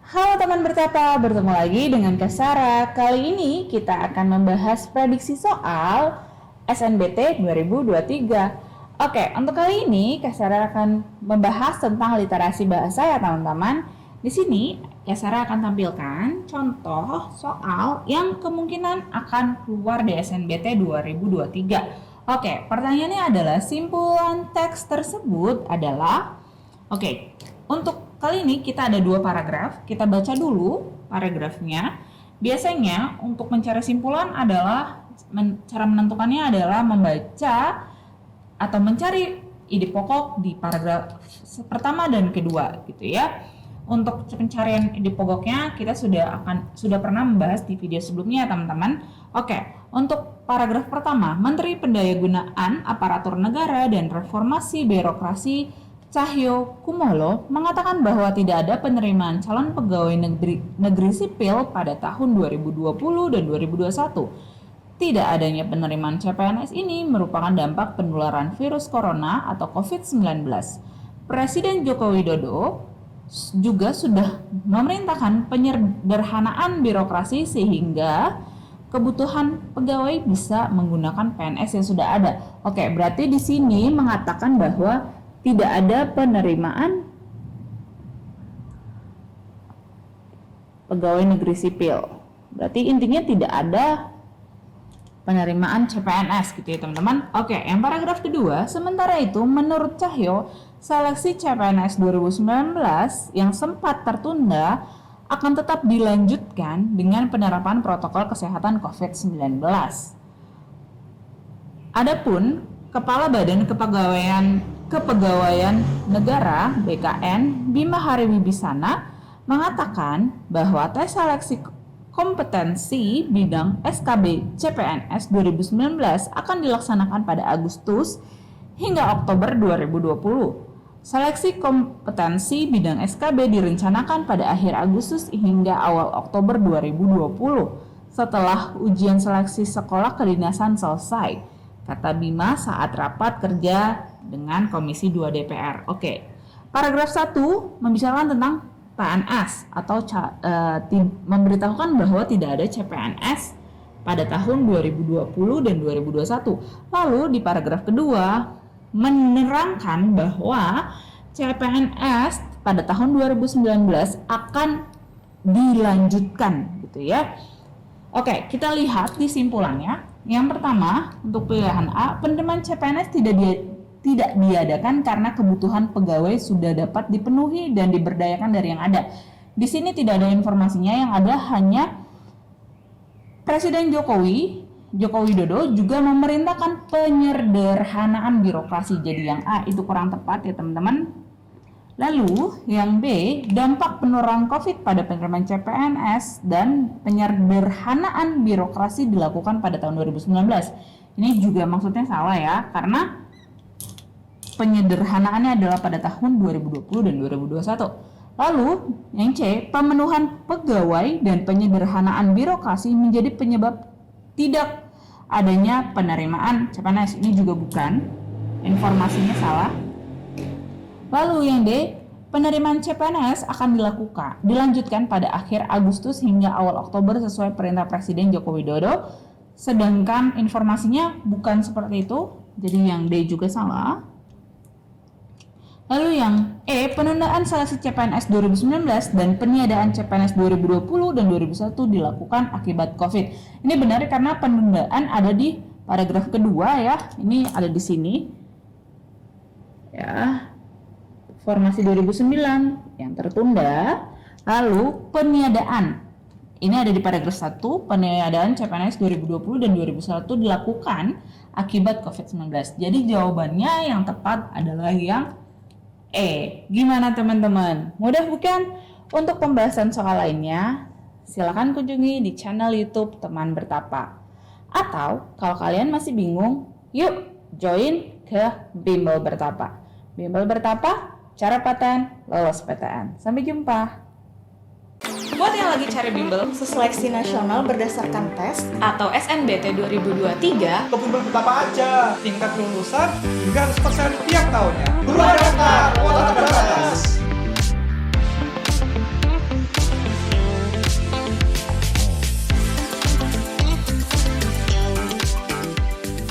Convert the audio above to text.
Halo teman bertapa, bertemu lagi dengan Kak Sarah. Kali ini kita akan membahas prediksi soal SNBT 2023. Oke, untuk kali ini Kak Sarah akan membahas tentang literasi bahasa ya teman-teman. Di sini Kak Sarah akan tampilkan contoh soal yang kemungkinan akan keluar di SNBT 2023. Oke, pertanyaannya adalah simpulan teks tersebut adalah untuk kali ini kita ada 2 paragraf, kita baca dulu paragrafnya. Biasanya untuk mencari simpulan adalah, cara menentukannya adalah membaca atau mencari ide pokok di paragraf pertama dan kedua gitu ya. Untuk pencarian ide pokoknya kita sudah pernah membahas di video sebelumnya teman-teman. Untuk paragraf pertama, Menteri Pendayagunaan Aparatur Negara dan Reformasi Birokrasi Cahyo Kumolo mengatakan bahwa tidak ada penerimaan calon pegawai negeri sipil pada tahun 2020 dan 2021. Tidak adanya penerimaan CPNS ini merupakan dampak penularan virus corona atau COVID-19. Presiden Joko Widodo juga sudah memerintahkan penyederhanaan birokrasi sehingga kebutuhan pegawai bisa menggunakan PNS yang sudah ada. Berarti di sini mengatakan bahwa tidak ada penerimaan pegawai negeri sipil. Berarti intinya tidak ada penerimaan CPNS gitu ya teman-teman. Yang paragraf kedua, sementara itu menurut Cahyo, seleksi CPNS 2019 yang sempat tertunda akan tetap dilanjutkan dengan penerapan protokol kesehatan COVID-19. Adapun Kepala Badan Kepegawaian Negara (BKN) Bima Hari Wibisana mengatakan bahwa tes seleksi kompetensi bidang SKB CPNS 2019 akan dilaksanakan pada Agustus hingga Oktober 2020. Seleksi kompetensi bidang SKB direncanakan pada akhir Agustus hingga awal Oktober 2020 setelah ujian seleksi sekolah kedinasan selesai, kata Bima saat rapat kerja dengan Komisi 2 DPR. Paragraf 1 membicarakan tentang PNS atau memberitahukan bahwa tidak ada CPNS pada tahun 2020 dan 2021. Lalu di paragraf kedua menerangkan bahwa CPNS pada tahun 2019 akan dilanjutkan gitu ya. Kita lihat di simpulannya. Yang pertama, untuk pilihan A, penerimaan CPNS tidak diadakan karena kebutuhan pegawai sudah dapat dipenuhi dan diberdayakan dari yang ada. Di sini tidak ada informasinya, yang ada hanya Presiden Joko Widodo juga memerintahkan penyederhanaan birokrasi. Jadi yang A itu kurang tepat ya teman-teman. Lalu yang B, dampak penularan COVID pada penerimaan CPNS dan penyederhanaan birokrasi dilakukan pada tahun 2019. Ini juga maksudnya salah ya, karena penyederhanaannya adalah pada tahun 2020 dan 2021. Lalu yang C, pemenuhan pegawai dan penyederhanaan birokrasi menjadi penyebab tidak adanya penerimaan CPNS. Ini juga bukan, informasinya salah. Lalu yang D, penerimaan CPNS akan dilanjutkan pada akhir Agustus hingga awal Oktober sesuai perintah Presiden Joko Widodo. Sedangkan informasinya bukan seperti itu, jadi yang D juga salah. Lalu yang E, penundaan seleksi CPNS 2019 dan peniadaan CPNS 2020 dan 2021 dilakukan akibat COVID. Ini benar karena penundaan ada di paragraf kedua ya. Ini ada di sini. Ya. Formasi 2009 yang tertunda. Lalu peniadaan. Ini ada di paragraf 1, peniadaan CPNS 2020 dan 2021 dilakukan akibat COVID-19. Jadi jawabannya yang tepat adalah yang E. Gimana teman-teman? Mudah bukan? Untuk pembahasan soal lainnya, silakan kunjungi di channel YouTube Teman Bertapa. Atau kalau kalian masih bingung, yuk join ke Bimbel Bertapa. Bimbel Bertapa, cara paten, lolos PTN. Sampai jumpa. Buat yang lagi cari bimbel Seleksi nasional berdasarkan tes atau SNBT 2023, ke Bimbel Bertapa aja. Tingkat kelulusan hingga 100% tiap tahunnya. Daftar, kuota terbatas.